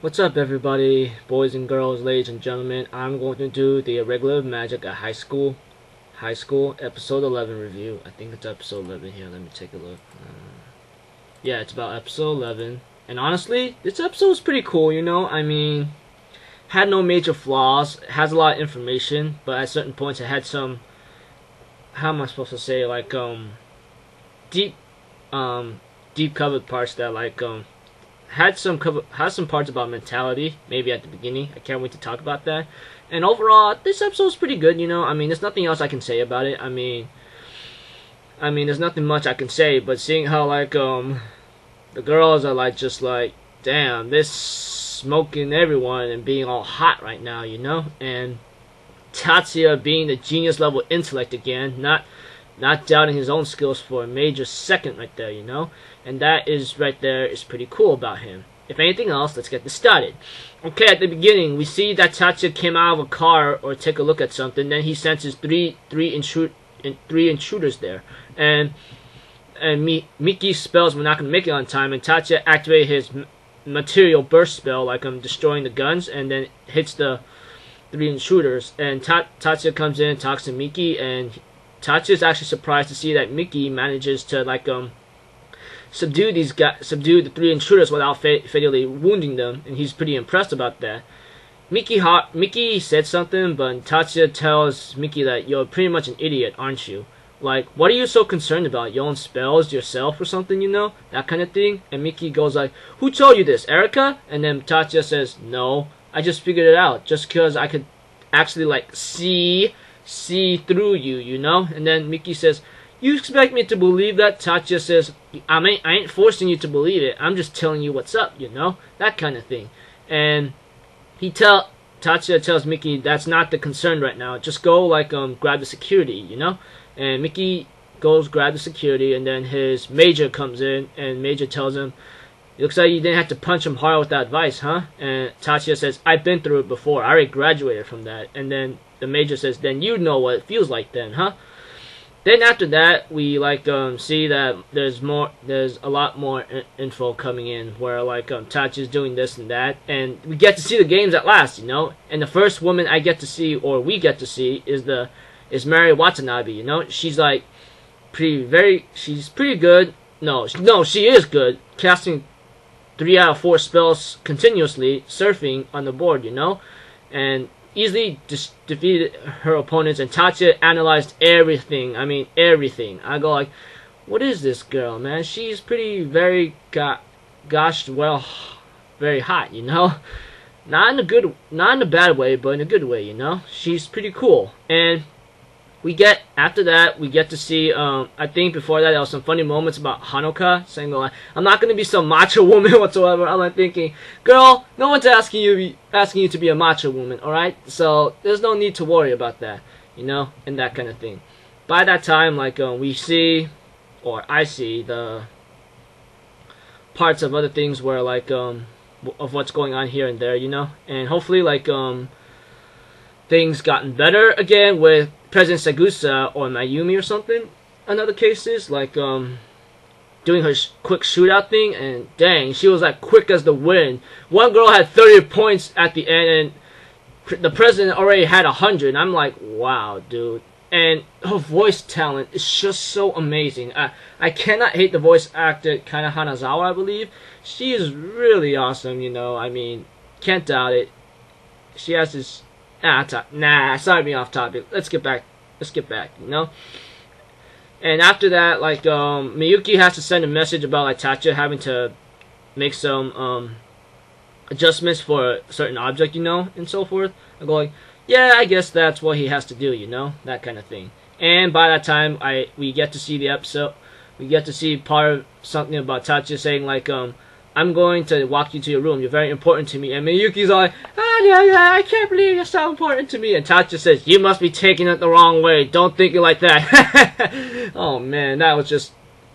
What's up, everybody, boys and girls, ladies and gentlemen? I'm going to do the Irregular Magic at High School episode 11 review. I think it's episode 11 here. Let me take a look. Yeah, it's about episode 11. And honestly, this episode is pretty cool, you know? I mean, had no major flaws. It has a lot of information, but at certain points it had some, how am I supposed to say, like, deep covered parts that, like, had some parts about mentality, maybe at the beginning. I can't wait to talk about that. And overall, this episode is pretty good, you know? I mean, there's nothing else I can say about it. I mean, there's nothing much I can say, but seeing how, like, the girls are, like, just like, damn, this smoking everyone and being all hot right now, you know? And Tatsuya being the genius level intellect again, not doubting his own skills for a major second right there, you know? And that is right there is pretty cool about him. If anything else, let's get this started. Okay, at the beginning, we see that Tatsuya came out of a car or take a look at something. Then he senses three intruders there, and Miki's spells were not going to make it on time. And Tatsuya activated his material burst spell, like destroying the guns, and then hits the three intruders. And Tatsuya comes in and talks to Miki, and Tatsuya is actually surprised to see that Miki manages to subdue the three intruders without fatally wounding them, and he's pretty impressed about that. Miki said something, but Tatsuya tells Miki that you're pretty much an idiot, aren't you? Like, what are you so concerned about? Your own spells, yourself, or something, you know? That kind of thing. And Miki goes like, who told you this, Erica? And then Tatsuya says, no, I just figured it out, just because I could actually, like, see through you, you know? And then Miki says, you expect me to believe that? Tatsuya says, I ain't forcing you to believe it. I'm just telling you what's up, you know? That kind of thing. And Tatsuya tells Miki that's not the concern right now. Just go, like, grab the security, you know? And Miki goes grab the security, and then his major comes in, and major tells him, it looks like you didn't have to punch him hard with that advice, huh? And Tatsuya says, I've been through it before. I already graduated from that. And then the major says, then you know what it feels like then, huh? Then after that, we see that there's a lot more info coming in, where like Tatsuya's doing this and that, and we get to see the games at last, you know. And the first woman I get to see, or we get to see, is Mary Watanabe, you know. She's like she's pretty good. No, she is good, casting 3 out of 4 spells continuously, surfing on the board, you know, and easily defeated her opponents. And Tatsuya analyzed everything. I mean, everything. I go like, what is this girl, man? She's pretty, very very hot, you know? Not in a bad way, but in a good way, you know? She's pretty cool. And after that, we get to see, I think before that, there was some funny moments about Hanoka, saying like, I'm not going to be some macho woman whatsoever. I'm like thinking, girl, no one's asking you to be a macho woman, alright? So, there's no need to worry about that, you know, and that kind of thing. By that time, like, we see, or I see, the parts of other things where, like, of what's going on here and there, you know? And hopefully, like, things gotten better again with President Sagusa or Mayumi or something. In other cases, like doing her quick shootout thing, and dang, she was like quick as the wind. One girl had 30 points at the end, and the president already had 100. And I'm like, wow, dude. And her voice talent is just so amazing. I cannot hate the voice actor Kana Hanazawa, I believe. She is really awesome, you know. I mean, can't doubt it. She has this. Sorry being off topic. Let's get back, you know? And after that, like, Miyuki has to send a message about, like, Tatsuya having to make some, adjustments for a certain object, you know, and so forth. I go like, yeah, I guess that's what he has to do, you know? That kind of thing. And by that time, we get to see the episode, we get to see part of something about Tatsuya saying, like, I'm going to walk you to your room. You're very important to me. And Miyuki's like, yeah, I can't believe you're so important to me. And Tatsuya says, you must be taking it the wrong way. Don't think it like that. Oh, man, that was just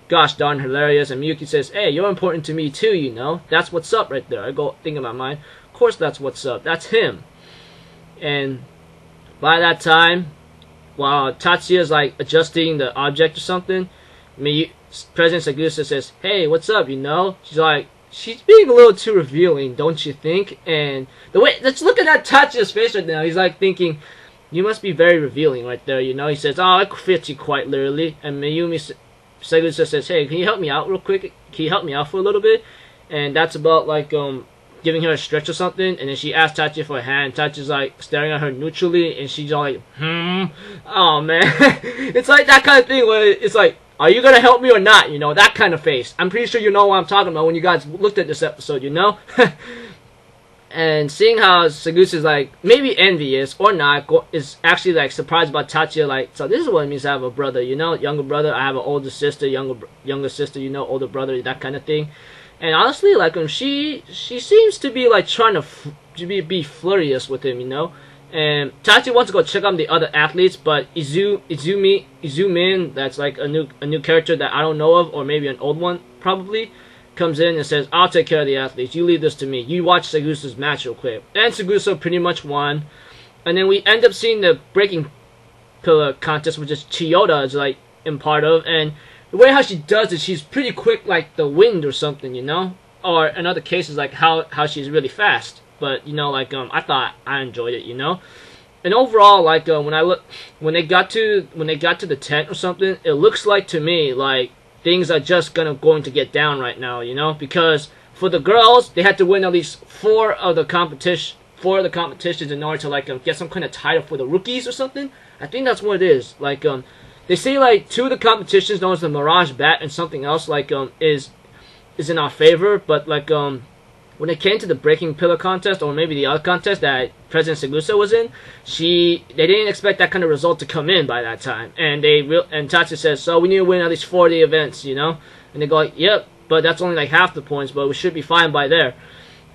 gosh darn hilarious. And Miyuki says, hey, you're important to me too, you know. That's what's up right there. I go think in my mind, of course that's what's up. That's him. And by that time, while Tatsuya's like adjusting the object or something, President Sagusa says, hey, what's up, you know? She's like, she's being a little too revealing, don't you think? And the way, let's look at that Tatsuya's face right now. He's like thinking, you must be very revealing right there, you know? He says, oh, it fits you quite literally. And Mayumi Segusa says, hey, can you help me out real quick? Can you help me out for a little bit? And that's about like giving her a stretch or something. And then she asks Tatsuya for a hand. Tatsuya's like staring at her neutrally, and she's all like, oh man. It's like that kind of thing where it's like, are you gonna help me or not? You know, that kind of face. I'm pretty sure you know what I'm talking about when you guys looked at this episode, you know? And seeing how Segusa is like maybe envious or not, is actually like surprised about Tatsuya. Like, so this is what it means to have a brother, you know, younger brother. I have an older sister, younger sister, you know, older brother, that kind of thing. And honestly, like she seems to be like trying to be flirtatious with him, you know. And Tatsuya wants to go check out the other athletes, but Izumin, that's like a new character that I don't know of, or maybe an old one probably, comes in and says, I'll take care of the athletes. You leave this to me. You watch Segusa's match real quick. And Segusa pretty much won. And then we end up seeing the breaking pillar contest, which is Chiyoda is like in part of. And the way how she does it, she's pretty quick like the wind or something, you know? Or in other cases, like how she's really fast. But, you know, like, I thought I enjoyed it, you know? And overall, like, when they got to the tent or something, it looks like to me, like, things are just going to get down right now, you know? Because for the girls, they had to win at least four of the competitions in order to, like, get some kind of title for the rookies or something. I think that's what it is. Like, they say, like, two of the competitions, known as the Mirage Bat and something else, like, is in our favor, but, like, when it came to the breaking pillar contest, or maybe the other contest that President Segusa was in, they didn't expect that kind of result to come in by that time. And Tatsuya says, so we need to win at least 40 events, you know? And they go like, yep, but that's only like half the points, but we should be fine by there.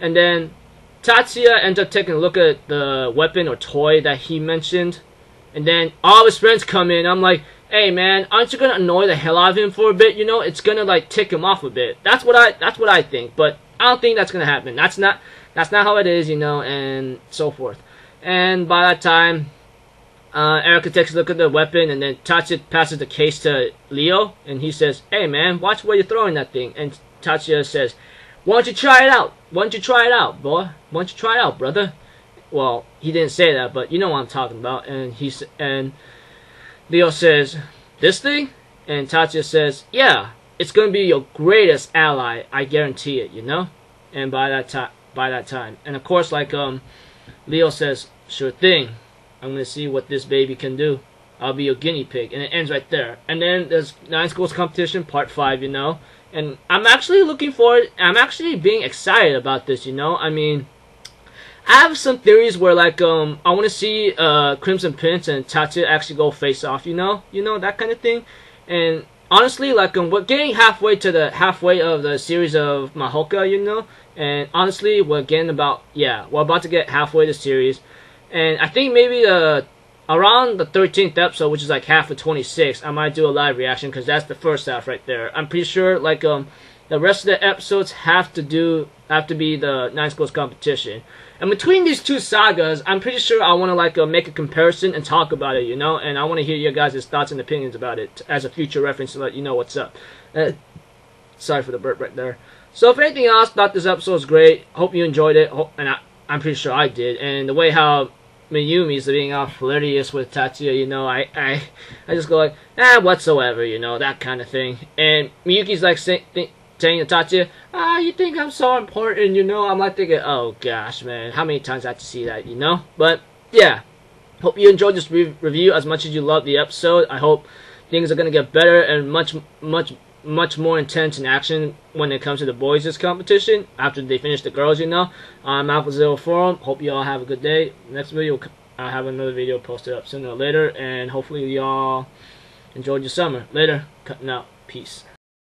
And then Tatsuya ends up taking a look at the weapon or toy that he mentioned. And then all his friends come in. I'm like, hey man, aren't you gonna annoy the hell out of him for a bit? You know, it's gonna like tick him off a bit. That's what I think. But I don't think that's gonna happen. That's not how it is, you know, and so forth. And by that time, Erica takes a look at the weapon, and then Tatsuya passes the case to Leo, and he says, "Hey man, watch where you're throwing that thing." And Tatsuya says, "Why don't you try it out? Why don't you try it out, boy? Why don't you try it out, brother?" Well, he didn't say that, but you know what I'm talking about. And Leo says, "This thing?" And Tatsuya says, "Yeah. It's gonna be your greatest ally, I guarantee it, you know." And by that time, and of course, like Leo says, "Sure thing. I'm gonna see what this baby can do. I'll be your guinea pig." And it ends right there. And then there's 9 Schools Competition Part 5, you know. And I'm actually looking forward. I'm actually being excited about this, you know. I mean, I have some theories where like I want to see Crimson Prince and Tatsuya actually go face off, you know, that kind of thing. And honestly, like we're getting halfway of the series of Mahoka, you know, and honestly, we're about to get halfway the series, and I think maybe around the 13th episode, which is like half of 26, I might do a live reaction because that's the first half right there. I'm pretty sure like the rest of the episodes have to be the 9 Schools Competition. And between these two sagas, I'm pretty sure I want to like make a comparison and talk about it, you know. And I want to hear your guys' thoughts and opinions about it as a future reference to let you know what's up. Sorry for the burp right there. So if anything else, thought this episode was great. Hope you enjoyed it, and I'm pretty sure I did. And the way how Mayumi is being all flirtatious with Tatsuya, you know, I just go like, whatsoever, you know, that kind of thing. And Miyuki's like saying to Tatsuya, you think I'm so important, you know? I'm like thinking, oh gosh, man, how many times I have to see that, you know? But yeah, hope you enjoyed this review as much as you loved the episode. I hope things are gonna get better and much more intense in action when it comes to the boys' competition after they finish the girls, you know. I'm Alpha Zero Forum. Hope you all have a good day. Next video, I'll have another video posted up sooner or later, and hopefully y'all enjoyed your summer. Later, cutting out. Peace.